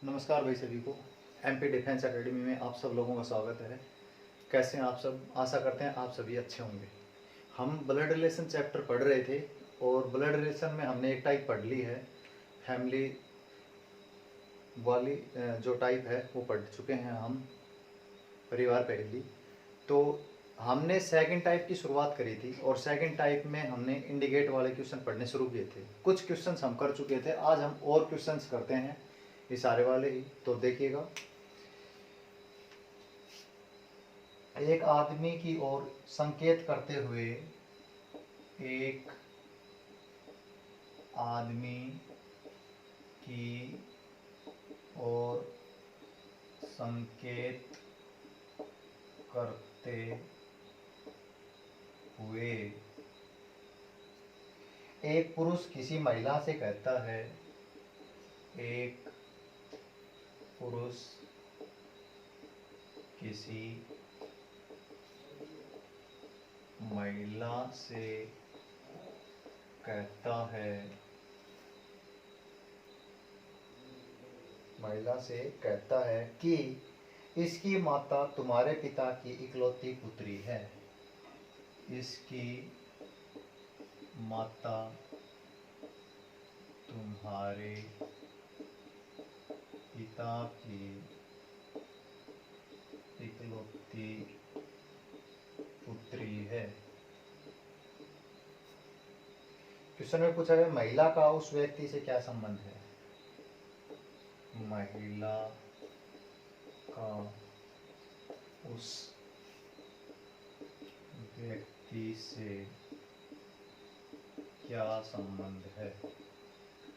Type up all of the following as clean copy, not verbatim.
नमस्कार भाई सभी को। एमपी डिफेंस एकेडमी में आप सब लोगों का स्वागत है। कैसे हैं आप सब? आशा करते हैं आप सभी अच्छे होंगे। हम ब्लड रिलेशन चैप्टर पढ़ रहे थे और ब्लड रिलेशन में हमने एक टाइप पढ़ ली है, फैमिली वाली जो टाइप है वो पढ़ चुके हैं हम, परिवार पहली। तो हमने सेकंड टाइप की शुरुआत करी थी और सेकंड टाइप में हमने इंडिकेट वाले क्वेश्चन पढ़ने शुरू किए थे। कुछ क्वेश्चंस हम कर चुके थे, आज हम और क्वेश्चंस करते हैं इशारे वाले ही। तो देखिएगा, एक आदमी की ओर संकेत करते हुए, एक आदमी की ओर संकेत करते हुए एक पुरुष किसी महिला से कहता है, एक पुरुष किसी महिला से कहता है, कि इसकी माता तुम्हारे पिता की इकलौती पुत्री है। इसकी माता तुम्हारे पिता की इकलौती पुत्री है। क्वेश्चन में पूछा गया महिला का उस व्यक्ति से क्या संबंध है। महिला का उस व्यक्ति से क्या संबंध है।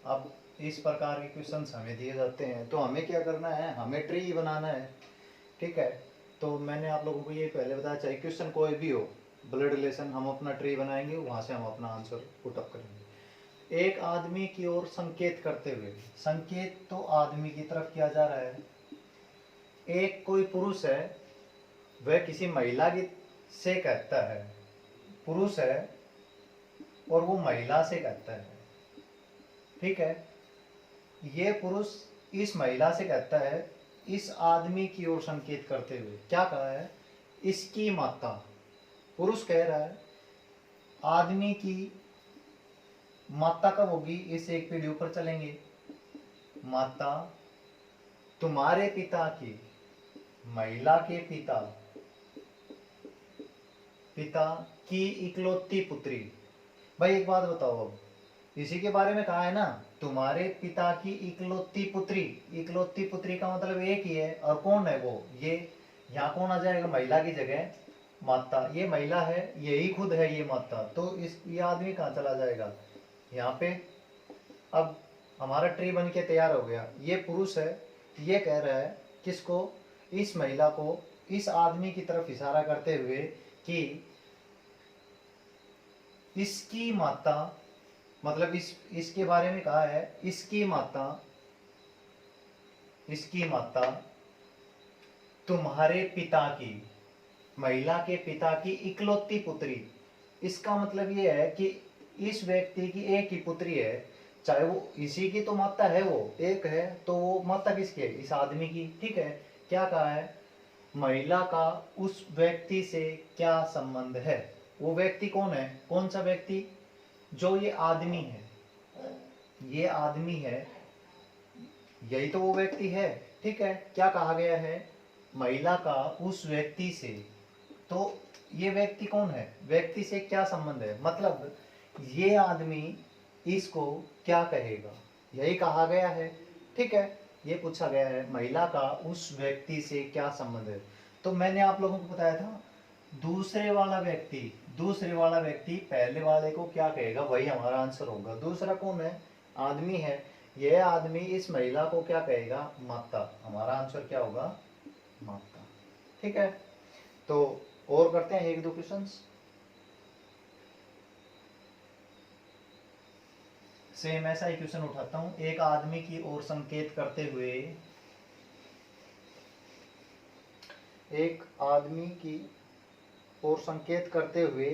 अब इस प्रकार के क्वेश्चंस हमें दिए जाते हैं तो हमें क्या करना है, हमें ट्री बनाना है। ठीक है, तो मैंने आप लोगों को ये पहले बताया, चाहे क्वेश्चन कोई भी हो, ब्लड रिलेशन हम अपना ट्री बनाएंगे, वहां से हम अपना आंसर पुट अप करेंगे। एक आदमी की ओर संकेत करते हुए, संकेत तो आदमी की तरफ किया जा रहा है। एक कोई पुरुष है, वह किसी महिला की से कहता है, पुरुष है और वो महिला से कहता है। ठीक है, ये पुरुष इस महिला से कहता है, इस आदमी की ओर संकेत करते हुए क्या कहा है, इसकी माता। पुरुष कह रहा है आदमी की माता कब होगी, इस एक पीढ़ी ऊपर चलेंगे। माता तुम्हारे पिता की, महिला के पिता, पिता की इकलौती पुत्री। भाई एक बात बताओ, अब इसी के बारे में कहा है ना, तुम्हारे पिता की इकलौती पुत्री। इकलौती पुत्री का मतलब एक ही है, और कौन है वो, ये यहाँ कौन आ जाएगा, महिला की जगह माता। ये महिला है, यही खुद है ये माता, तो इस ये आदमी कहाँ चला जाएगा, यहाँ पे। अब हमारा ट्री बन के तैयार हो गया। ये पुरुष है, ये कह रहा है किसको, इस महिला को, इस आदमी की तरफ इशारा करते हुए कि इसकी माता, मतलब इसके बारे में कहा है, इसकी माता तुम्हारे पिता की, महिला के पिता की इकलौती पुत्री। इसका मतलब ये है कि इस व्यक्ति की एक ही पुत्री है, चाहे वो इसी की तो माता है, वो एक है, तो वो माता किसकी है, इस आदमी की। ठीक है, क्या कहा है, महिला का उस व्यक्ति से क्या संबंध है। वो व्यक्ति कौन है, कौन सा व्यक्ति, जो ये आदमी है, ये आदमी है, यही तो वो व्यक्ति है। ठीक है, क्या कहा गया है, महिला का उस व्यक्ति से, तो ये व्यक्ति कौन है, व्यक्ति से क्या संबंध है, मतलब ये आदमी इसको क्या कहेगा, यही कहा गया है। ठीक है, ये पूछा गया है महिला का उस व्यक्ति से क्या संबंध है। तो मैंने आप लोगों को बताया था, दूसरे वाला व्यक्ति पहले वाले को क्या कहेगा, वही हमारा आंसर होगा। दूसरा कौन है, आदमी है, यह आदमी इस महिला को क्या कहेगा, माता। हमारा आंसर क्या होगा, माता। ठीक है, तो और करते हैं एक दो क्वेश्चंस। सेम ऐसा ही क्वेश्चन उठाता हूं, एक आदमी की ओर संकेत करते हुए, एक आदमी की ओर संकेत करते हुए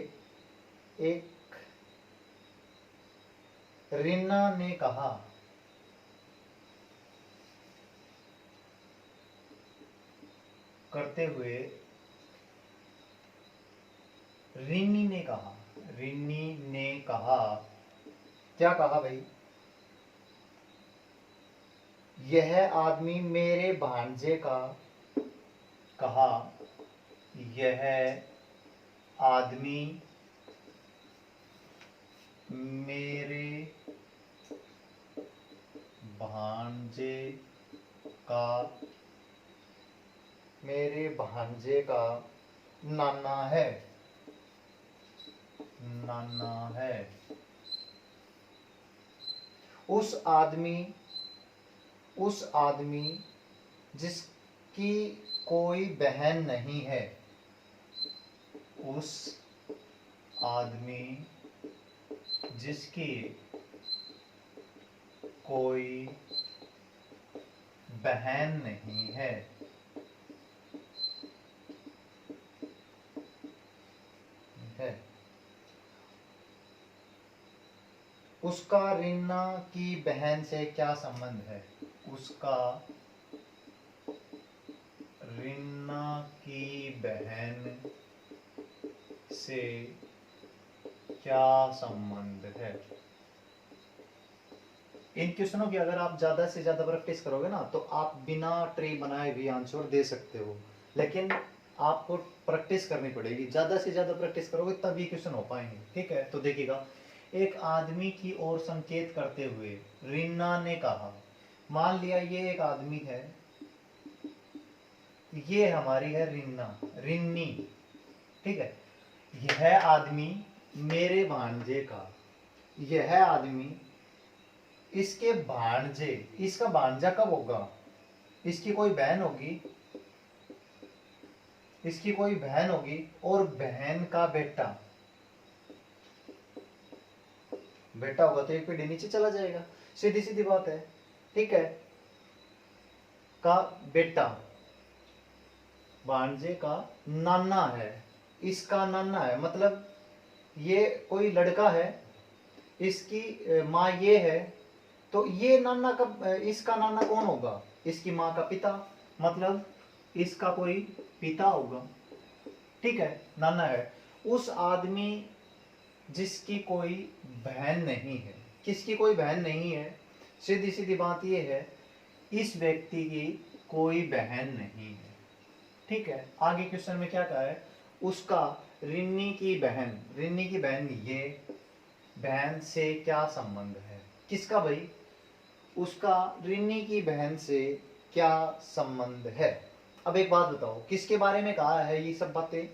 एक रीना ने कहा, करते हुए रिन्नी ने कहा, रिन्नी ने कहा, क्या कहा भाई? यह आदमी मेरे भांजे का, कहा यह आदमी मेरे भांजे का, मेरे भांजे का नाना है, नाना है। उस आदमी जिसकी कोई बहन नहीं है, उस आदमी जिसकी कोई बहन नहीं है, उसका रिन्ना की बहन से क्या संबंध है? उसका रिन्ना की बहन से क्या संबंध है? इन क्वेश्चनों की अगर आप ज्यादा से ज्यादा प्रैक्टिस करोगे ना तो आप बिना ट्री बनाए भी आंसर दे सकते हो, लेकिन आपको प्रैक्टिस करनी पड़ेगी। ज्यादा से ज्यादा प्रैक्टिस करोगे तभी क्वेश्चन हो पाएंगे। ठीक है, तो देखिएगा, एक आदमी की ओर संकेत करते हुए रिन्ना ने कहा, मान लिया ये एक आदमी है, ये हमारी है रिन्ना, रिन्नी। ठीक है, यह आदमी मेरे भांजे का, यह आदमी इसके भांजे, इसका भांजा कब होगा? इसकी कोई बहन होगी, इसकी कोई बहन होगी और बहन का बेटा, बेटा होगा तो एक पीढ़ी नीचे चला जाएगा, सीधी सीधी बात है। ठीक है, का बेटा भांजे का नाना है, इसका नाना है, मतलब ये कोई लड़का है, इसकी माँ ये है, तो ये नाना का, इसका नाना कौन होगा? इसकी माँ का पिता, मतलब इसका कोई पिता होगा। ठीक है, नाना है। उस आदमी जिसकी कोई बहन नहीं है, किसकी कोई बहन नहीं है? सीधी सीधी बात ये है, इस व्यक्ति की कोई बहन नहीं है। ठीक है, आगे क्वेश्चन में क्या कहा है? उसका रिन्नी की बहन, रिन्नी की बहन, ये बहन से क्या संबंध है? किसका भाई? उसका रिन्नी की बहन से क्या संबंध है? अब एक बात बताओ, किसके बारे में कहा है ये सब बातें?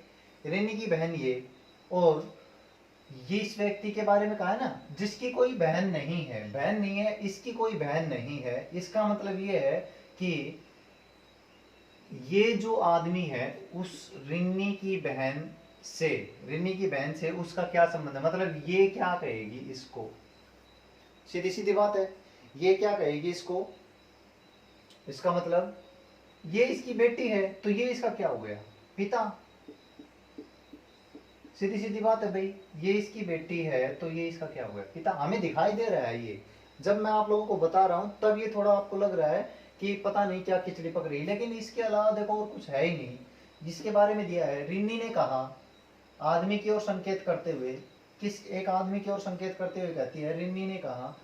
रिन्नी की बहन ये, और ये इस व्यक्ति के बारे में कहा है ना, जिसकी कोई बहन नहीं है, बहन नहीं है, इसकी कोई बहन नहीं है। इसका मतलब ये है कि ये जो आदमी है उस रिन्नी की बहन से, रिन्नी की बहन से उसका क्या संबंध है? मतलब ये क्या कहेगी इसको? सीधी सीधी बात है, ये क्या कहेगी इसको? इसका मतलब ये इसकी बेटी है तो ये इसका क्या हो गया? पिता। सीधी सीधी बात है भाई, ये इसकी बेटी है तो ये इसका क्या हो गया? पिता। हमें दिखाई दे रहा है ये, जब मैं आप लोगों को बता रहा हूं तब ये थोड़ा आपको लग रहा है कि पता नहीं क्या खिचड़ी पक रही है, लेकिन इसके अलावा देखो और कुछ है ही नहीं जिसके बारे में दिया है। रिन्नी ने कहा, आदमी की ओर संकेत करते हुए, किस एक आदमी की ओर संकेत करते हुए कहती है, रिन्नी ने कहा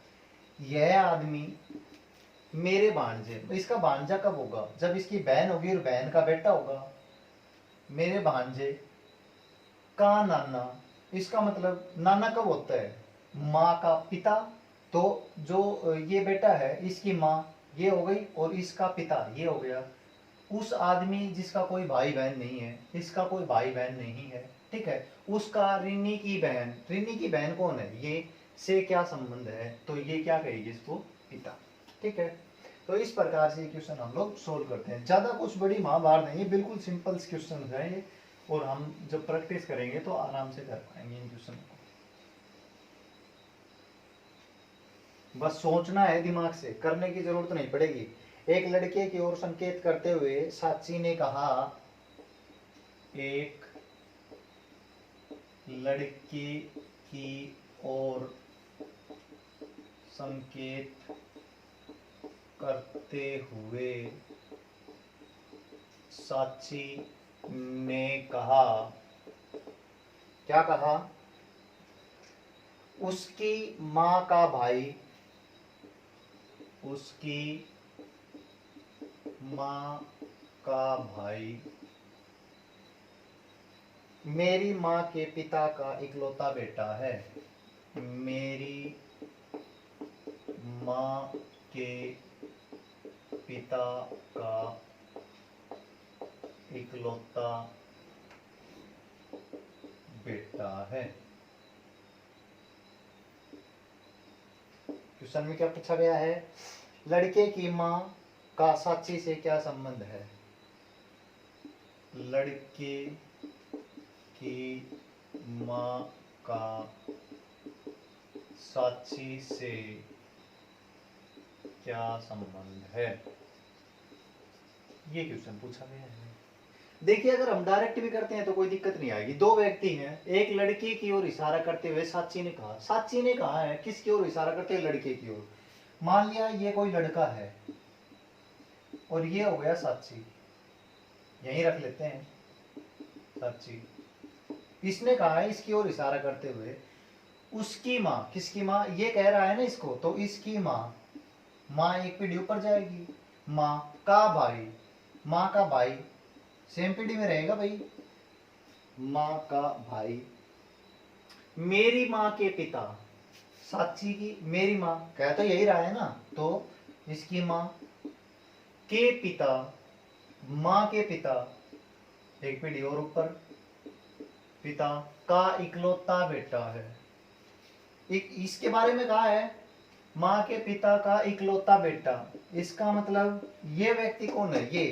यह आदमी मेरे भांजे, इसका भांजा कब होगा? जब इसकी बहन होगी और बहन का बेटा होगा। मेरे भांजे का नाना, इसका मतलब नाना कब होता है? माँ का पिता। तो जो ये बेटा है, इसकी माँ ये हो गई और इसका पिता ये हो गया। उस आदमी जिसका कोई भाई बहन नहीं है, इसका कोई भाई बहन नहीं है। ठीक है, उसका रिन्नी की बहन, रिन्नी की बहन कौन है? ये से क्या संबंध है? तो ये क्या कहेगी इसको? पिता। ठीक है, तो इस प्रकार से क्वेश्चन हम लोग सोल्व करते हैं। ज्यादा कुछ बड़ी महाभारत नहीं है, बिल्कुल सिंपल क्वेश्चन है ये, और हम जब प्रैक्टिस करेंगे तो आराम से कर पाएंगे इन क्वेश्चन को। बस सोचना है, दिमाग से करने की जरूरत नहीं पड़ेगी। एक लड़के की ओर संकेत करते हुए साची ने कहा, एक लड़के की ओर संकेत करते हुए साची ने कहा, क्या कहा? उसकी माँ का भाई, उसकी माँ का भाई मेरी माँ के पिता का इकलौता बेटा है। मेरी माँ के पिता का इकलौता बेटा है। क्वेश्चन में क्या पूछा गया है? लड़के की माँ का साची से क्या संबंध है? लड़के की माँ का साची से क्या संबंध है? ये क्वेश्चन पूछा गया है। देखिए, अगर हम डायरेक्ट भी करते हैं तो कोई दिक्कत नहीं आएगी। दो व्यक्ति हैं, एक लड़के की ओर इशारा करते हुए साची ने कहा, साची ने कहा है किसकी ओर इशारा करते हुए? लड़के की ओर। मान लिया ये कोई लड़का है और ये हो गया साची, यहीं रख लेते हैं साची। इसने कहा है इसकी ओर इशारा करते हुए, उसकी माँ, किसकी माँ? ये कह रहा है ना इसको, तो इसकी माँ, माँ एक पीढ़ी ऊपर जाएगी, माँ का भाई, माँ का भाई सेम पीढ़ी में रहेगा भाई, माँ का भाई मेरी माँ के पिता, साची की मेरी माँ कह तो यही रहा है ना, तो इसकी माँ के पिता, माँ के पिता एक पीढ़ी और ऊपर, पिता का इकलौता बेटा है। इसके बारे में कहा है माँ के पिता का इकलौता बेटा। इसका मतलब ये व्यक्ति कौन है? ये,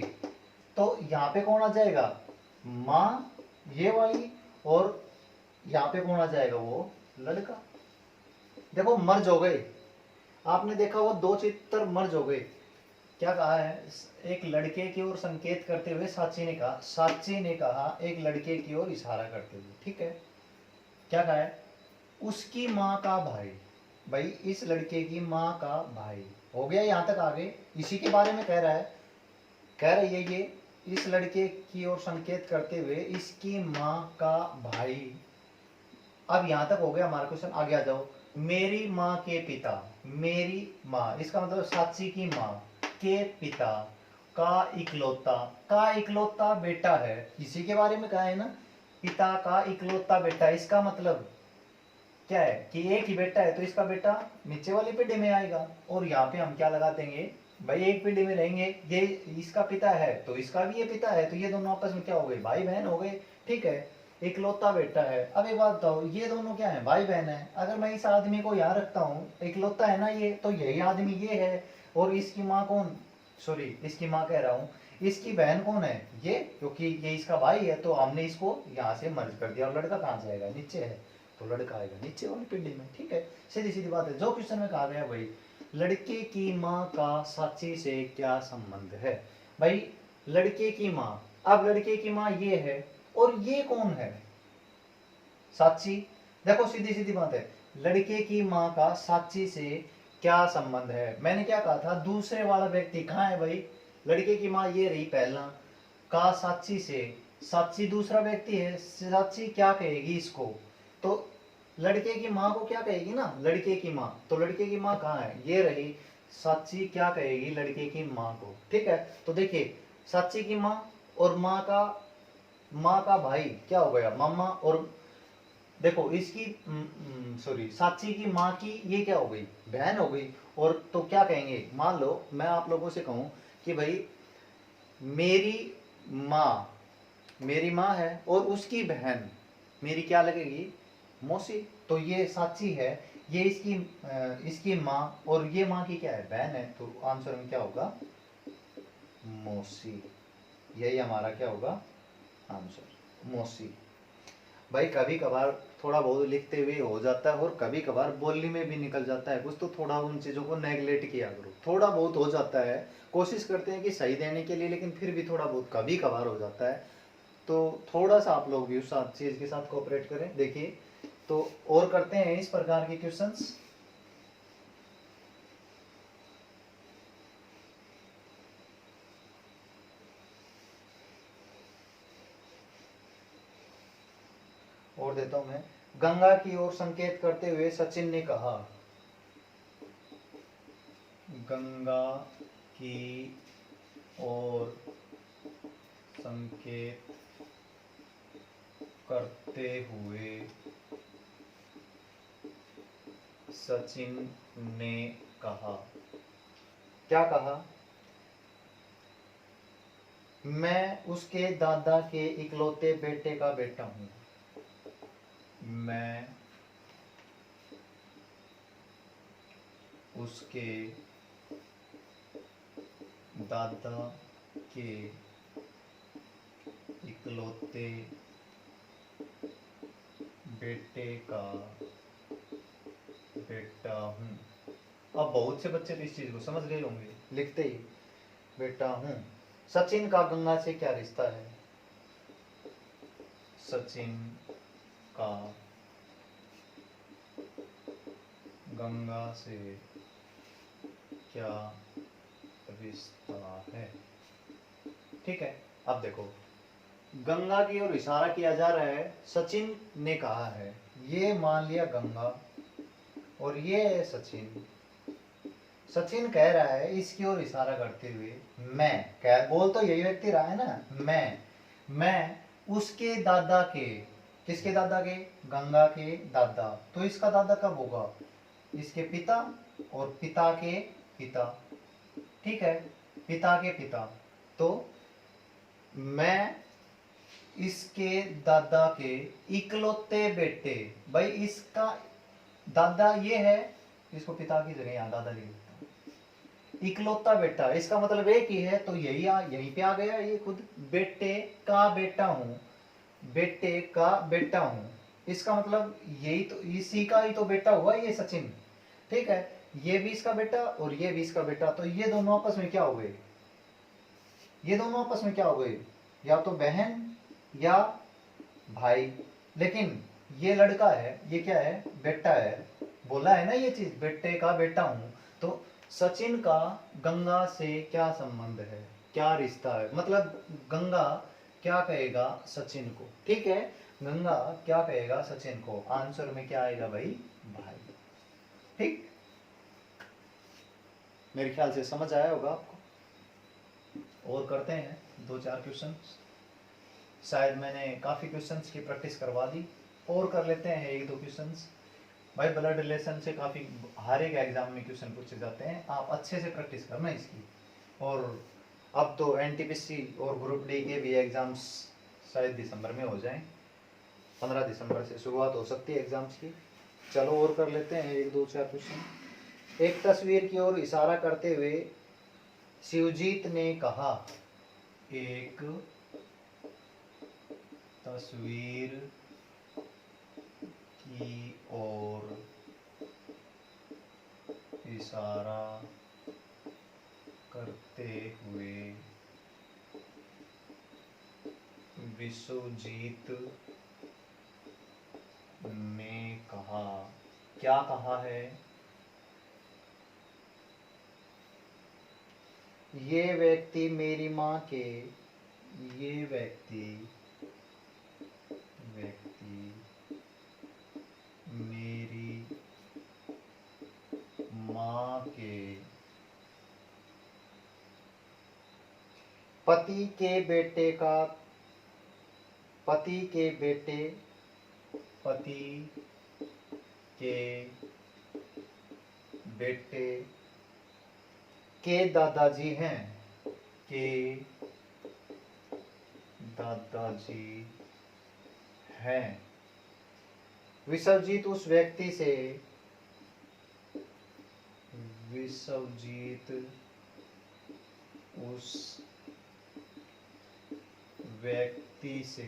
तो यहाँ पे कौन आ जाएगा? माँ ये वाली, और यहाँ पे कौन आ जाएगा? वो लड़का। देखो मर्ज हो गए, आपने देखा वो दो चित्र मर्ज हो गए। क्या कहा है? एक लड़के की ओर संकेत करते हुए साची ने कहा, साची ने कहा एक लड़के की ओर इशारा करते हुए, ठीक है। क्या कहा है? उसकी माँ का भाई, भाई इस लड़के की माँ का भाई हो गया, यहां तक आगे इसी के बारे में कह रहा है, कह रही है ये इस लड़के की ओर संकेत करते हुए इसकी माँ का भाई। अब यहां तक हो गया हमारा क्वेश्चन, आगे आ जाओ। मेरी माँ के पिता, मेरी माँ इसका मतलब साची की माँ के पिता का इकलौता बेटा है, इसी के बारे में कहा है ना, पिता का इकलौता बेटा। इसका मतलब क्या है कि एक ही बेटा है, तो इसका बेटा नीचे वाली पीढ़ी में आएगा, और यहाँ पे हम क्या लगा देंगे? भाई एक पीढ़ी में रहेंगे, ये इसका पिता है तो इसका भी ये पिता है, तो ये दोनों आपस में क्या हो गए? भाई बहन हो गए, ठीक है। इकलौता बेटा है। अब एक बात बताओ, ये दोनों क्या है? भाई बहन है। अगर मैं इस आदमी को यहाँ रखता हूँ, इकलौता है ना ये, तो यही आदमी ये है, और इसकी माँ कौन? सॉरी, इसकी माँ कह रहा हूँ, इसकी बहन कौन है? ये, क्योंकि ये इसका भाई है, तो हमने इसको यहाँ से मर्ज कर दिया, और लड़का कहाँ जाएगा? नीचे है, तो लड़का आएगा नीचे वाली पिंडी में, ठीक है। सीधी सीधी बात है, जो क्वेश्चन में कहा गया भाई लड़के की माँ का साची से क्या संबंध है? भाई लड़के की माँ, अब लड़के की माँ ये है, और ये कौन है? साची। देखो सीधी सीधी बात है, लड़के की माँ का साची से क्या संबंध है? मैंने क्या कहा था? दूसरे वाला व्यक्ति कहाँ है भाई? लड़के की माँ ये रही पहला, का साची से, साची दूसरा व्यक्ति है, साची क्या कहेगी इसको? तो लड़के की माँ को क्या कहेगी ना, लड़के की माँ, तो लड़के की माँ कहाँ है? ये रही, साची क्या कहेगी लड़के की माँ को, ठीक है। तो देखिए साची की माँ और माँ का भाई क्या हो गया? मामा। और देखो इसकी सॉरी, साची की माँ की ये क्या हो गई? बहन हो गई। और तो क्या कहेंगे? मान लो मैं आप लोगों से कहूं कि भाई मेरी माँ, मेरी माँ है और उसकी बहन मेरी क्या लगेगी? मौसी। तो ये साची है, ये इसकी माँ, और ये माँ की क्या है? बहन है, तो आंसर में क्या होगा? मौसी। यही हमारा क्या होगा आंसर? मौसी। भाई कभी कभार थोड़ा बहुत लिखते हुए हो जाता है, और कभी कभार बोलने में भी निकल जाता है कुछ, तो थोड़ा उन चीज़ों को नेगलेक्ट किया करो। थोड़ा बहुत हो जाता है, कोशिश करते हैं कि सही देने के लिए, लेकिन फिर भी थोड़ा बहुत कभी कभार हो जाता है, तो थोड़ा सा आप लोग भी उस चीज़ के साथ कोऑपरेट करें। देखिए तो और करते हैं इस प्रकार के क्वेश्चंस। छोड़ देता हूं मैं। गंगा की ओर संकेत करते हुए सचिन ने कहा, गंगा की ओर संकेत करते हुए सचिन ने कहा। क्या कहा? मैं उसके दादा के इकलौते बेटे का बेटा हूं। मैं उसके दादा के इकलौते बेटे का बेटा हूं। अब बहुत से बच्चे तो इस चीज को समझ गए होंगे लिखते ही, बेटा हूं। सचिन का गंगा से क्या रिश्ता है? सचिन का गंगा से क्या रिश्ता है? ठीक है, अब देखो, गंगा की ओर इशारा किया जा रहा है, सचिन ने कहा है। ये मान लिया गंगा और ये है सचिन। सचिन कह रहा है इसकी ओर इशारा करते हुए, मैं कह, बोल तो यही व्यक्ति रहा है ना, मैं उसके दादा के, किसके दादा के? गंगा के दादा। तो इसका दादा कब होगा? इसके पिता और पिता के पिता। ठीक है, पिता के पिता। तो मैं इसके दादा के इकलौते बेटे, भाई इसका दादा ये है, इसको पिता की जगह यहां दादा लिख देता हूं। इकलौता बेटा, इसका मतलब एक ही है, तो यहीं पे आ गया ये खुद, बेटे का बेटा हूं, बेटे का बेटा हूं। इसका मतलब यही तो, इसी का ही तो बेटा हुआ ये सचिन। ठीक है, ये भी इसका बेटा और ये भी इसका बेटा, तो ये दोनों आपस में क्या हो गए? ये दोनों आपस में क्या हो गए? या तो बहन या भाई। लेकिन ये लड़का है, ये क्या है? बेटा है। बोला है ना ये चीज, बेटे का बेटा हूं। तो सचिन का गंगा से क्या संबंध है, क्या रिश्ता है? मतलब गंगा क्या कहेगा सचिन को? ठीक है, गंगा क्या कहेगा सचिन को? आंसर में क्या आएगा भाई? भाई। ठीक, मेरे ख्याल से समझ आया होगा आपको। और करते हैं 2-4 क्वेश्चन। शायद मैंने काफ़ी क्वेश्चंस की प्रैक्टिस करवा दी, और कर लेते हैं 1-2 क्वेश्चंस। भाई ब्लड रिलेशन से काफ़ी हर एक एग्जाम में क्वेश्चन पूछे जाते हैं, आप अच्छे से प्रैक्टिस करना इसकी। और अब तो एनटीपीसी और ग्रुप डी के भी एग्जाम्स शायद दिसंबर में हो जाएं, 15 दिसंबर से शुरुआत हो सकती है एग्जाम्स की। चलो और कर लेते हैं 1-2-4 क्वेश्चन। एक तस्वीर की ओर इशारा करते हुए शिवजीत ने कहा, एक तस्वीर की ओर इशारा करते हुए विश्वजीत ने कहा। क्या कहा है? ये व्यक्ति मेरी माँ के, ये व्यक्ति मेरी माँ के पति के बेटे का, पति के बेटे के दादाजी हैं, के दादाजी हैं। विश्वजीत उस व्यक्ति से, विश्वजीत उस व्यक्ति से,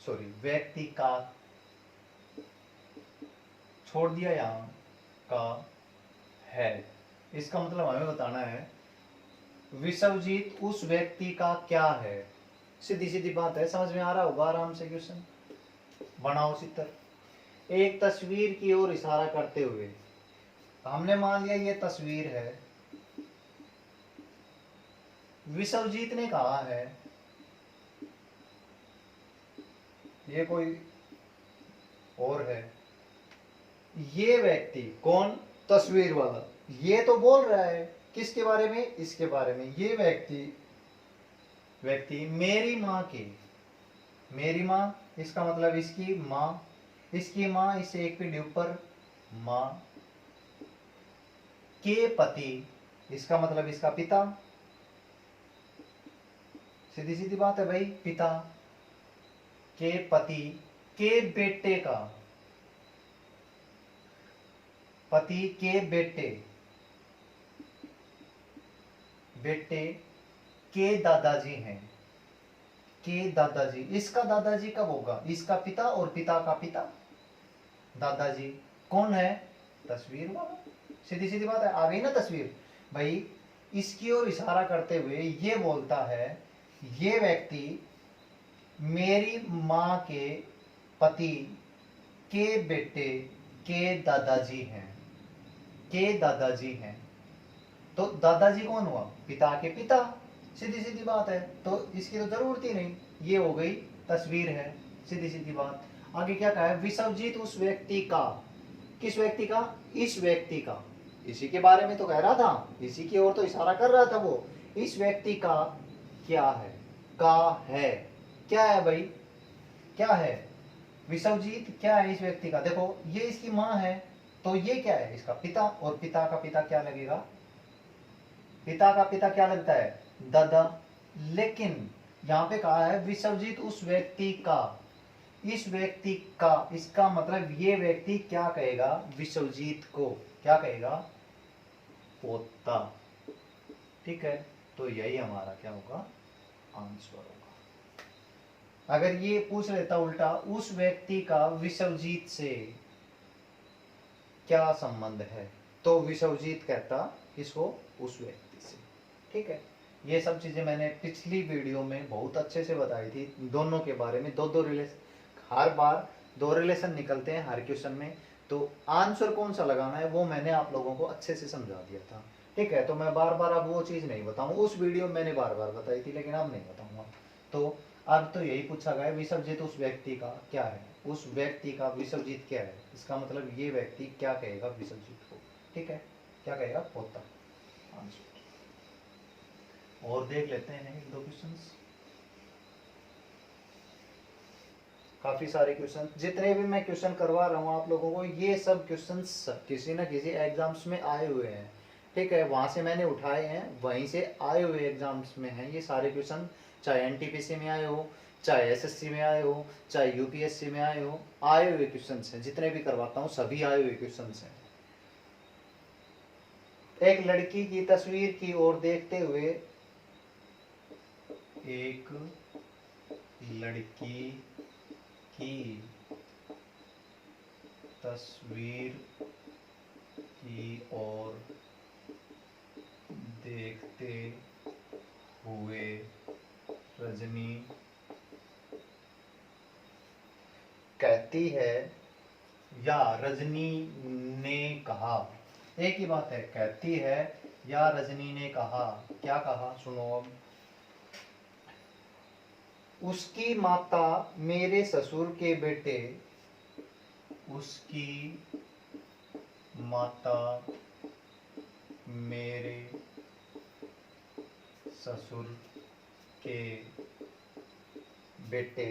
सॉरी व्यक्ति का, छोड़ दिया यहाँ का है। इसका मतलब हमें बताना है विश्वजीत उस व्यक्ति का क्या है। सीधी सीधी बात है, समझ में आ रहा होगा आराम से। क्वेश्चन बनाओ चित्र। एक तस्वीर की ओर इशारा करते हुए, हमने मान लिया ये तस्वीर है, विश्वजीत ने कहा है ये कोई और है। ये व्यक्ति कौन? तस्वीर वाला। ये तो बोल रहा है किसके बारे में? इसके बारे में। ये व्यक्ति मेरी माँ की, मेरी माँ इसका मतलब इसकी माँ, इसकी माँ, इससे एक पीढ़ी ऊपर माँ के पति, इसका मतलब इसका पिता। सीधी सीधी बात है भाई, पिता के पति के बेटे का, पति के बेटे, बेटे के दादाजी हैं, के दादाजी। इसका दादाजी कब होगा? इसका पिता और पिता का पिता, दादाजी। कौन है? तस्वीर वाला। सीधी सीधी बात है, आ गई ना तस्वीर भाई। इसकी ओर इशारा करते हुए ये बोलता है ये व्यक्ति मेरी माँ के पति के बेटे के दादाजी हैं, के दादाजी हैं। तो दादाजी कौन हुआ? पिता के पिता। सीधी सीधी बात है, तो इसकी तो जरूरत ही नहीं, ये हो गई तस्वीर है। सीधी सीधी बात। आगे क्या कहा है? विश्वजीत उस व्यक्ति का, किस व्यक्ति का? इस व्यक्ति का। इसी के बारे में तो कह रहा था, इसी की ओर तो इशारा कर रहा था वो। इस व्यक्ति का क्या है? का है। क्या है भाई? क्या है? विश्वजीत क्या है इस व्यक्ति का? देखो ये इसकी माँ है, तो ये क्या है? इसका पिता। और पिता का पिता क्या लगेगा? पिता का पिता क्या लगता है? दादा। लेकिन यहाँ पे कहा है विश्वजीत उस व्यक्ति का, इस व्यक्ति का, इसका मतलब ये व्यक्ति क्या कहेगा? विश्वजीत को क्या कहेगा? पोता। ठीक है, तो यही हमारा क्या होगा? आंसर होगा। अगर ये पूछ लेता उल्टा, उस व्यक्ति का विश्वजीत से क्या संबंध है, तो विश्वजीत कहता इसको उस व्यक्ति से। ठीक है, ये सब चीजें मैंने पिछली वीडियो में बहुत अच्छे से बताई थी, दोनों के बारे में। दो रिलेशन, हर बार दो रिलेशन निकलते हैं हर क्वेश्चन में, तो आंसर कौन सा लगाना है वो मैंने आप लोगों को अच्छे से समझा दिया था। ठीक है, तो मैं बार बार अब वो चीज नहीं बताऊंगा। उस वीडियो में मैंने बार बार बताई थी, लेकिन अब नहीं बताऊंगा। तो अब तो यही पूछा गया विश्वजीत उस व्यक्ति का क्या है, उस व्यक्ति का विश्वजीत क्या है, इसका मतलब ये व्यक्ति क्या कहेगा विश्वजीत को। ठीक है, क्या कहेगा? पोता। आंसर। और देख लेते हैं एक दो क्वेश्चंस। काफी सारे क्वेश्चन, जितने भी मैं क्वेश्चन करवा रहा हूँ आप लोगों को, ये सब क्वेश्चंस किसी ना किसी एग्जाम्स में आए हुए हैं। ठीक है, वहां से मैंने उठाए हैं, वहीं से आए हुए एग्जाम्स में हैं ये सारे क्वेश्चन। चाहे एनटीपीसी में आए हो, चाहे एसएससी में आए हो, चाहे यूपीएससी में आए हो, आए हुए क्वेश्चन हैं। जितने भी करवाता हूँ सभी आए हुए क्वेश्चन हैं। एक लड़की की तस्वीर की ओर देखते हुए, एक लड़की की तस्वीर की ओर देखते हुए रजनी कहती है, या रजनी ने कहा। एक ही बात है, कहती है या रजनी ने कहा। क्या कहा? सुनो अब। उसकी माता मेरे ससुर के बेटे, उसकी माता मेरे ससुर के बेटे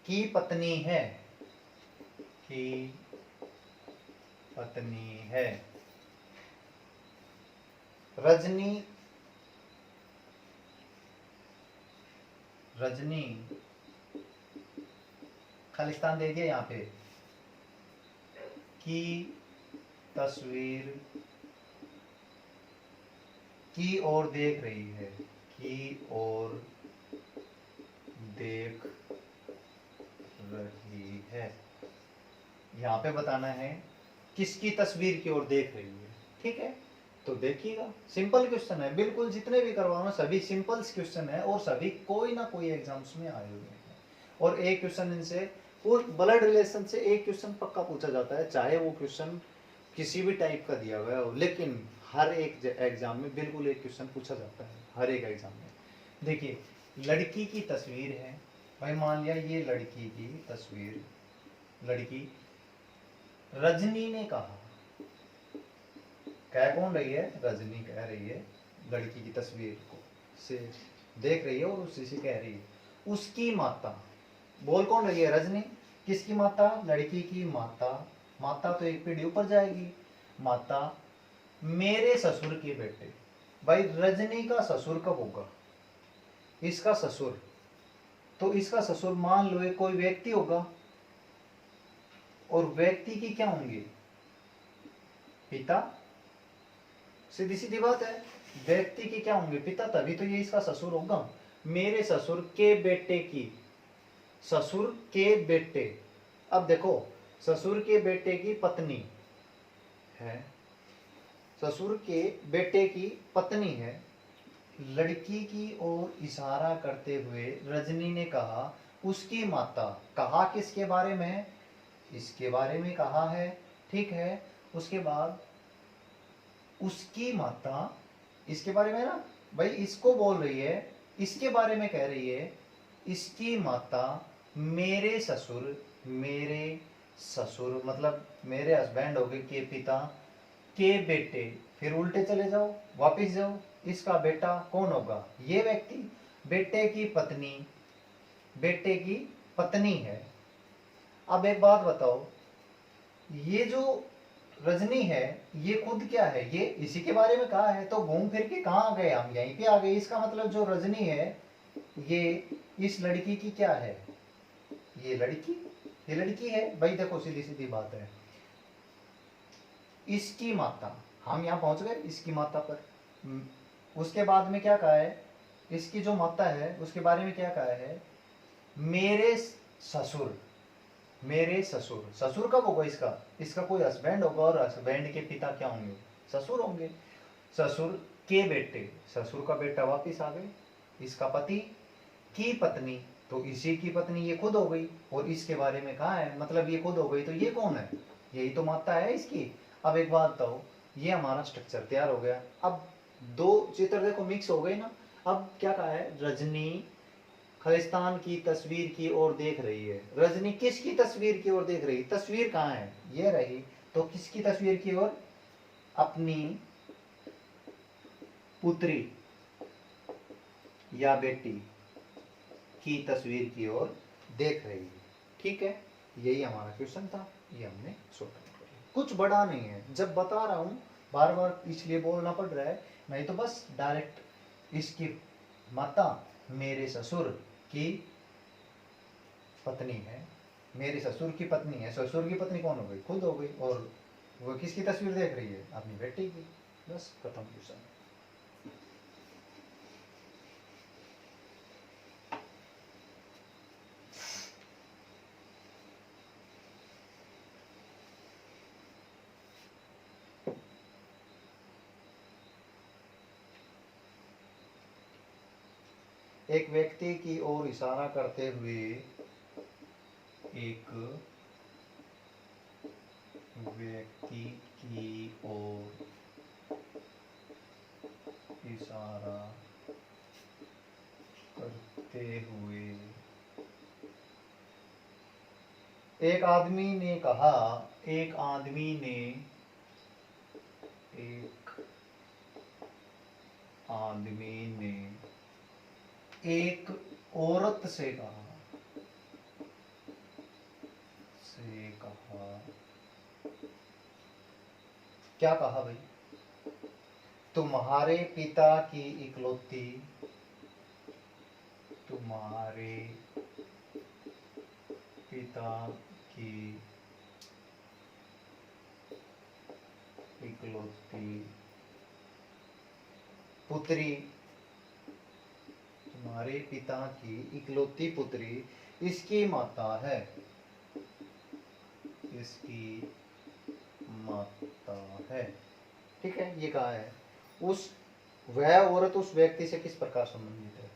की पत्नी है, की पत्नी है। रजनी खालिस्तान दे दिया यहाँ पे, की तस्वीर की ओर देख रही है, की ओर देख रही है। यहाँ पे बताना है किसकी तस्वीर की ओर देख रही है। ठीक है, तो देखिएगा, सिंपल क्वेश्चन है बिल्कुल। जितने भी करवाना सभी सिंपल क्वेश्चन है, और सभी कोई ना कोई एग्जाम्स में आए हुए हैं। और एक क्वेश्चन इनसे, और ब्लड रिलेशन से एक क्वेश्चन पक्का पूछा जाता है, चाहे वो क्वेश्चन किसी भी टाइप का दिया हुआ हो, लेकिन हर एक एग्जाम में बिल्कुल एक क्वेश्चन पूछा जाता है, हर एक एग्जाम में। देखिए, लड़की की तस्वीर है, भाई मान लिया ये लड़की की तस्वीर, लड़की रजनी ने कहा, कह कौन रही है, रजनी कह रही है, लड़की की तस्वीर को से देख रही है और उसी से कह रही है, उसकी माता, बोल कौन रही है, रजनी, किसकी माता, लड़की की माता, माता तो एक पीढ़ी ऊपर जाएगी, माता मेरे ससुर के बेटे। भाई रजनी का ससुर कब होगा, इसका ससुर, तो इसका ससुर मान लो एक कोई व्यक्ति होगा, और व्यक्ति की क्या होंगे, पिता, सीधी सीधी बात है, व्यक्ति के क्या होंगे, पिता, तभी तो ये इसका ससुर होगा। मेरे ससुर के बेटे की, ससुर के बेटे, अब देखो ससुर के बेटे की पत्नी है, ससुर के बेटे की पत्नी है, लड़की की ओर इशारा करते हुए रजनी ने कहा उसकी माता, कहा किसके बारे में, इसके बारे में कहा है, ठीक है। उसके बाद उसकी माता, इसके बारे में ना, भाई इसको बोल रही है, इसके बारे में कह रही है, इसकी माता मेरे ससुर मतलब मेरे हस्बैंड हो गए के पिता के बेटे, फिर उल्टे चले जाओ, वापिस जाओ, इसका बेटा कौन होगा, ये व्यक्ति, बेटे की पत्नी, बेटे की पत्नी है। अब एक बात बताओ, ये जो रजनी है ये खुद क्या है, ये इसी के बारे में कहा है, तो घूम फिर के कहाँ आ गए, हम यहीं पे आ गए। इसका मतलब जो रजनी है ये इस लड़की की क्या है, ये लड़की है। भाई देखो सीधी सीधी बात है, इसकी माता, हम यहाँ पहुंच गए इसकी माता पर। उसके बाद में क्या कहा है, इसकी जो माता है उसके बारे में क्या कहा है, मेरे ससुर, मेरे ससुर, ससुर कब होगा इसका, इसका कोई हस्बैंड होगा, और हस्बैंड के पिता क्या होंगे, ससुर होंगे। ससुर के बेटे, ससुर का बेटा वापिस आ गए, इसका पति की पत्नी, तो इसी की पत्नी ये खुद हो गई, और इसके बारे में कहा है, मतलब ये खुद हो गई, तो ये कौन है, यही तो माता है इसकी। अब एक बात बताओ, ये हमारा स्ट्रक्चर तैयार हो गया। अब दो चित्र देखो मिक्स हो गए ना। अब क्या कहा है, रजनी खालिस्तान की तस्वीर की ओर देख रही है, रजनी किसकी तस्वीर की ओर देख रही, तस्वीर कहाँ है, ये रही, तो किसकी तस्वीर की ओर, अपनी पुत्री या बेटी की तस्वीर की ओर देख रही है, ठीक है। यही हमारा क्वेश्चन था, ये हमने सॉल्व कर लिया, कुछ बड़ा नहीं है। जब बता रहा हूं बार बार इसलिए बोलना पड़ रहा है, नहीं तो बस डायरेक्ट इसकी माता मेरे ससुर की पत्नी है, मेरे ससुर की पत्नी है, ससुर की पत्नी कौन हो गई, खुद हो गई, और वो किसकी तस्वीर देख रही है, अपनी बेटी की, बस खत्म क्वेश्चन। एक व्यक्ति की ओर इशारा करते हुए एक व्यक्ति की ओर इशारा करते हुए एक आदमी ने कहा, एक आदमी ने एक औरत से कहा, क्या कहा भाई, तुम्हारे पिता की इकलौती, तुम्हारे पिता की इकलौती पुत्री, तुम्हारे पिता की इकलौती पुत्री इसकी माता है, इसकी माता है, ठीक है। ये कहा है, उस वह औरत उस व्यक्ति से किस प्रकार संबंधित है,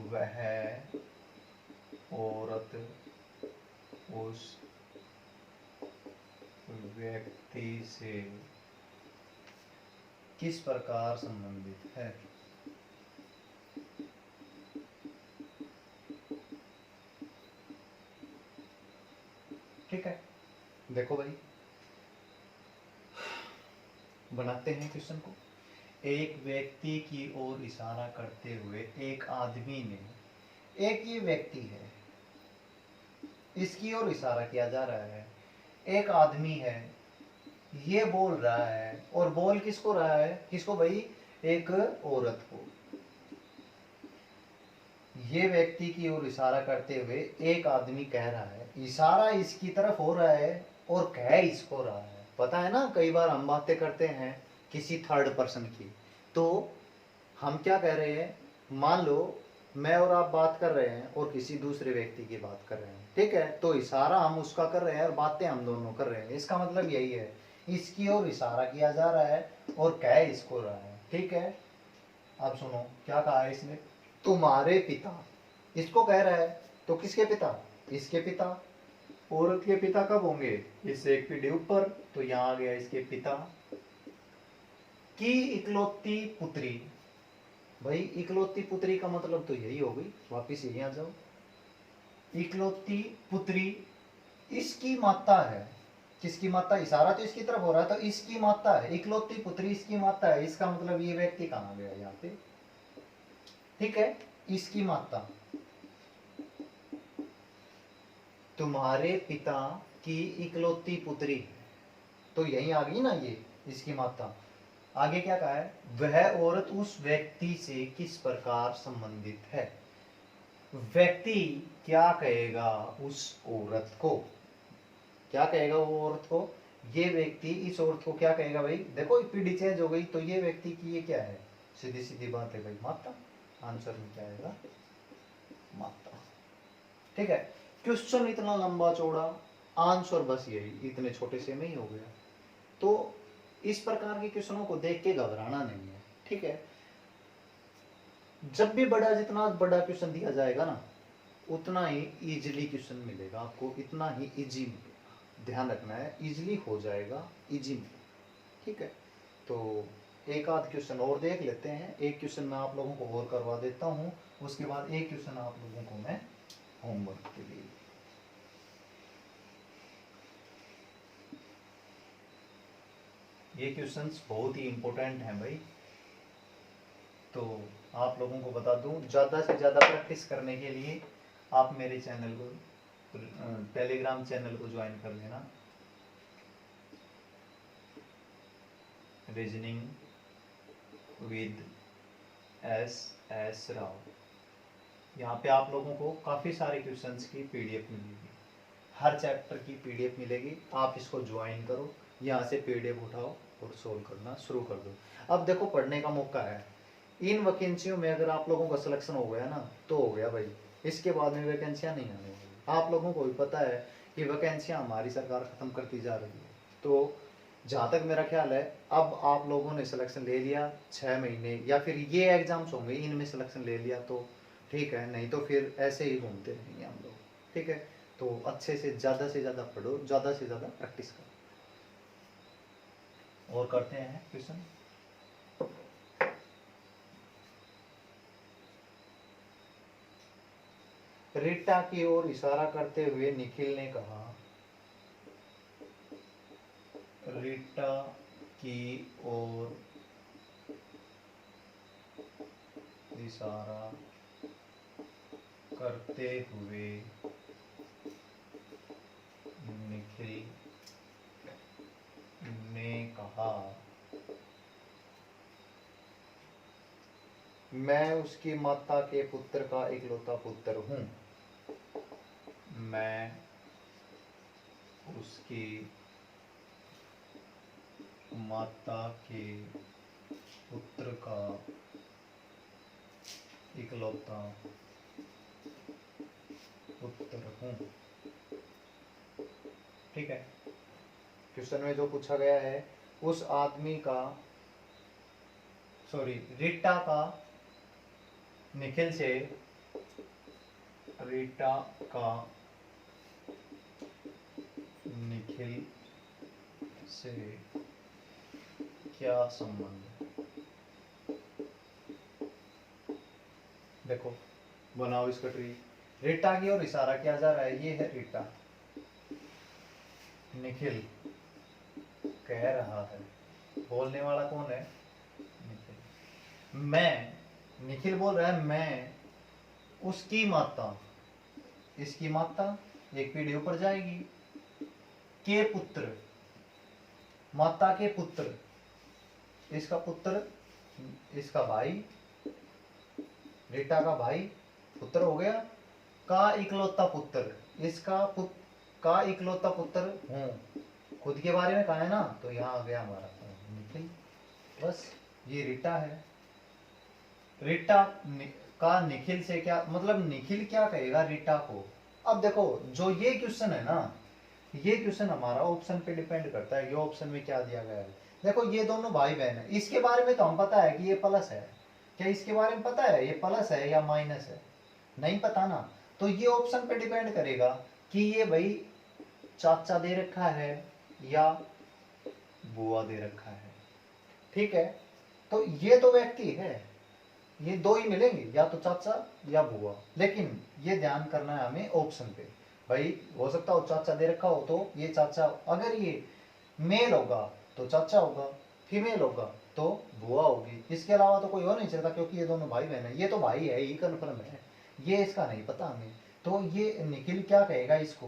वह औरत उस व्यक्ति से किस प्रकार संबंधित है, देखो भाई, बनाते हैं क्वेश्चन को। एक व्यक्ति की ओर इशारा करते हुए एक आदमी ने, एक ये व्यक्ति है, इसकी ओर इशारा किया जा रहा है, एक आदमी है, ये बोल रहा है, और बोल किसको रहा है, किसको भाई, एक औरत को। ये व्यक्ति की ओर इशारा करते हुए एक आदमी कह रहा है, इशारा इसकी तरफ हो रहा है और कह इसको रहा है। पता है ना, कई बार हम बातें करते हैं किसी थर्ड पर्सन की, तो हम क्या कह रहे हैं, मान लो मैं और आप बात कर रहे हैं और किसी दूसरे व्यक्ति की बात कर रहे हैं, ठीक है, तो इशारा हम उसका कर रहे हैं और बातें हम दोनों कर रहे हैं। इसका मतलब यही है, इसकी ओर इशारा किया जा रहा है और कह इसको रहा है, ठीक है। अब सुनो क्या कहा है इसने, तुम्हारे पिता, इसको कह रहा है, तो किसके पिता, इसके पिता। औरत के पिता कब होंगे, इससे एक पीढ़ी ऊपर, तो यहाँ आ गया इसके पिता की इकलौती पुत्री। भाई इकलौती पुत्री का मतलब तो यही हो गई, वापिस यही आ जाओ, इकलौती पुत्री इसकी माता है। किसकी माता, इशारा तो इसकी तरफ हो रहा है, तो इसकी माता है, इकलौती पुत्री इसकी माता है। इसका मतलब ये व्यक्ति कहाँ गया यहाँ पे, ठीक है, इसकी माता, तुम्हारे पिता की इकलौती पुत्री है, तो यही आ गई ना ये इसकी माता। आगे क्या कहा है, वह औरत उस व्यक्ति से किस प्रकार संबंधित है। व्यक्ति क्या कहेगा उस औरत को, क्या कहेगा वो औरत को, ये व्यक्ति इस औरत को क्या कहेगा भाई। देखो पीढ़ी चेंज हो गई, तो ये व्यक्ति की ये क्या है, सीधी सीधी बात है भाई, माता। आंसर में क्या आएगा, माता, ठीक है। क्वेश्चन इतना लंबा चौड़ा, आंसर बस यही इतने छोटे से में ही हो गया। तो इस प्रकार के क्वेश्चनों को देख के घबराना नहीं है, ठीक है। जब भी बड़ा, जितना बड़ा क्वेश्चन दिया जाएगा ना, उतना ही इजीली क्वेश्चन मिलेगा आपको, इतना ही इजी मिलेगा। ध्यान रखना है, इजीली हो जाएगा, इजी मिलेगा, ठीक है। तो एक आध क्वेश्चन और देख लेते हैं, एक क्वेश्चन मैं आप लोगों को और करवा देता हूँ, उसके बाद एक क्वेश्चन आप लोगों को मैं होमवर्क के लिए। ये क्वेश्चंस बहुत ही इंपॉर्टेंट हैं भाई, तो आप लोगों को बता दूं, ज़्यादा से ज़्यादा प्रैक्टिस करने के लिए आप मेरे चैनल को, टेलीग्राम चैनल को ज्वाइन कर लेना, रीजनिंग विद एस राव। यहाँ पे आप लोगों को काफ़ी सारे क्वेश्चंस की पीडीएफ मिलेगी, हर चैप्टर की पीडीएफ मिलेगी। आप इसको ज्वाइन करो, यहाँ से पीडीएफ उठाओ और सोल्व करना शुरू कर दो। अब देखो पढ़ने का मौका है, इन वैकेंसियों में अगर आप लोगों का सिलेक्शन हो गया ना, तो हो गया भाई, इसके बाद में वैकेंसियाँ नहीं आने वाली। आप लोगों को भी पता है कि वैकेंसियाँ हमारी सरकार ख़त्म करती जा रही है, तो जहाँ तक मेरा ख्याल है, अब आप लोगों ने सिलेक्शन ले लिया 6 महीने, या फिर ये एग्जाम्स होंगे इनमें सिलेक्शन ले लिया तो ठीक है, नहीं तो फिर ऐसे ही घूमते रहेंगे हम लोग, ठीक है। तो अच्छे से ज़्यादा पढ़ो, ज़्यादा से ज़्यादा प्रैक्टिस करो। और करते हैं क्वेश्चन। रीटा की ओर इशारा करते हुए निखिल ने कहा, रीटा की ओर इशारा करते हुए निखिल ने कहा, मैं उसकी माता के पुत्र का इकलौता पुत्र हूँ। मैं उसकी माता के पुत्र का इकलौता पुत्र हूँ, ठीक है। क्वेश्चन में जो पूछा गया है, उस आदमी का, सॉरी, रीटा का निखिल से, रीटा का निखिल से क्या संबंध है। देखो बनाओ इसका ट्री। रीटा की ओर इशारा किया जा रहा है, ये है रीटा, निखिल कह रहा है, बोलने वाला कौन है? निखिल। मैं, निखिल बोल रहा है मैं उसकी माता, इसकी माता एक पीढ़ी ऊपर जाएगी, के पुत्र, माता के पुत्र, इसका पुत्र, इसका भाई, रीटा का भाई पुत्र हो गया, का इकलौता पुत्र, इसका का इकलौता पुत्र हूँ। खुद के बारे में कहा है ना, तो यहाँ आ गया हमारा निखिल। बस ये रीटा है। रीटा का निखिल से क्या मतलब, निखिल क्या कहेगा रीटा को? अब देखो जो ये क्वेश्चन है ना, ये क्वेश्चन हमारा ऑप्शन पे डिपेंड करता है। ये ऑप्शन में क्या दिया गया है, देखो ये दोनों भाई बहन है, इसके बारे में तो हम पता है कि ये प्लस है। क्या इसके बारे में पता है ये प्लस है या माइनस है? नहीं पता ना। तो ये ऑप्शन पे डिपेंड करेगा कि ये भाई चाचा दे रखा है या बुआ दे रखा है। ठीक है, तो ये तो व्यक्ति है, ये दो ही मिलेंगे, या तो चाचा या बुआ। लेकिन ये ध्यान करना है हमें ऑप्शन पे। भाई हो सकता हो चाचा दे रखा हो तो ये चाचा, अगर ये मेल होगा तो चाचा होगा, फीमेल होगा तो बुआ होगी। इसके अलावा तो कोई हो नहीं सकता, क्योंकि ये दोनों भाई बहन है। ये तो भाई है, ये कन्फर्म है, ये इसका नहीं पता हमें। तो ये निखिल क्या कहेगा, इसको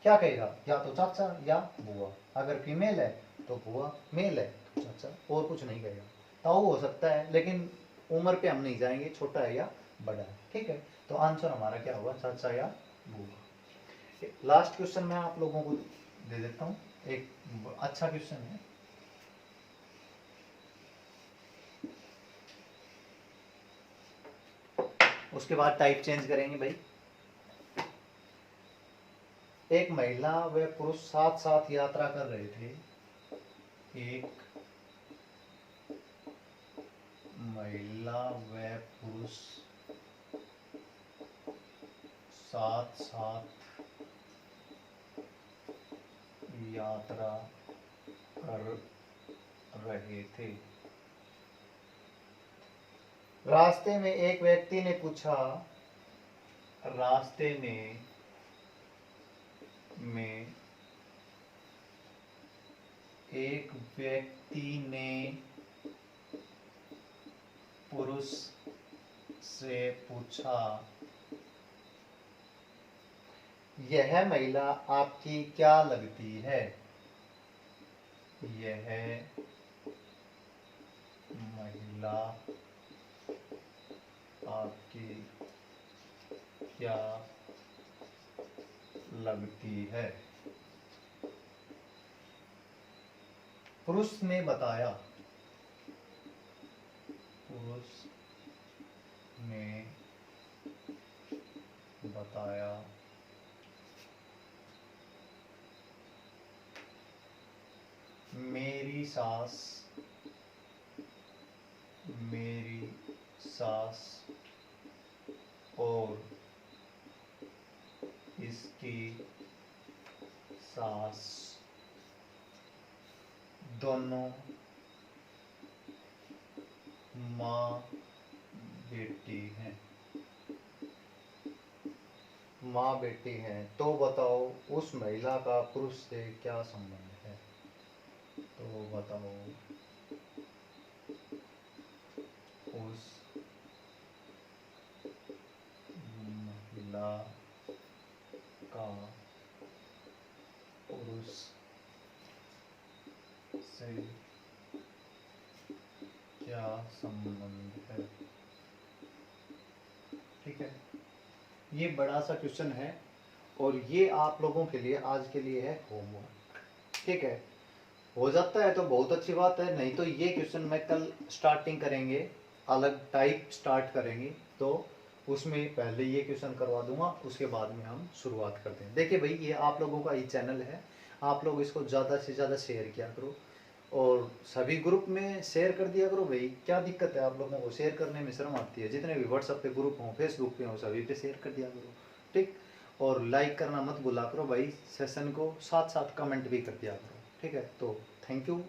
क्या कहेगा, या तो चाचा या बुआ। अगर फीमेल है तो बुआ, मेल है तो चाचा, और कुछ नहीं कहेगा। ताऊ हो सकता है, लेकिन उम्र पे हम नहीं जाएंगे, छोटा है या बड़ा है। ठीक है, तो आंसर हमारा क्या होगा, चाचा या बुआ। लास्ट क्वेश्चन मैं आप लोगों को दे देता हूँ, एक अच्छा क्वेश्चन है। उसके बाद टाइप चेंज करेंगे भाई। एक महिला व पुरुष साथ साथ यात्रा कर रहे थे। एक महिला व पुरुष साथ साथ यात्रा कर रहे थे। रास्ते में एक व्यक्ति ने पूछा, रास्ते में एक व्यक्ति ने पुरुष से पूछा, यह महिला आपकी क्या लगती है? यह महिला आपकी क्या लगती है? पुरुष ने बताया, पुरुष ने बताया मेरी सास और इसकी सास दोनों माँ बेटी हैं। माँ बेटी हैं, तो बताओ उस महिला का पुरुष से क्या संबंध है? तो बताओ उस महिला का पुरुष से क्या संबंध है? ठीक है, ये बड़ा सा क्वेश्चन है और ये आप लोगों के लिए आज के लिए है होमवर्क। ठीक है, हो जाता है तो बहुत अच्छी बात है, नहीं तो ये क्वेश्चन मैं कल स्टार्टिंग करेंगे, अलग टाइप स्टार्ट करेंगे, तो उसमें पहले ये क्वेश्चन करवा दूंगा, उसके बाद में हम शुरुआत करते हैं। देखिए भाई, ये आप लोगों का ही चैनल है, आप लोग इसको ज़्यादा से ज़्यादा शेयर किया करो और सभी ग्रुप में शेयर कर दिया करो। भाई क्या दिक्कत है, आप लोगों को शेयर करने में शर्म आती है? जितने भी व्हाट्सएप पे ग्रुप हों, फेसबुक पे हों, सभी पे शेयर कर दिया करो। ठीक, और लाइक करना मत भूला करो भाई, सेशन को साथ साथ कमेंट भी कर दिया करो। ठीक है, तो थैंक यू।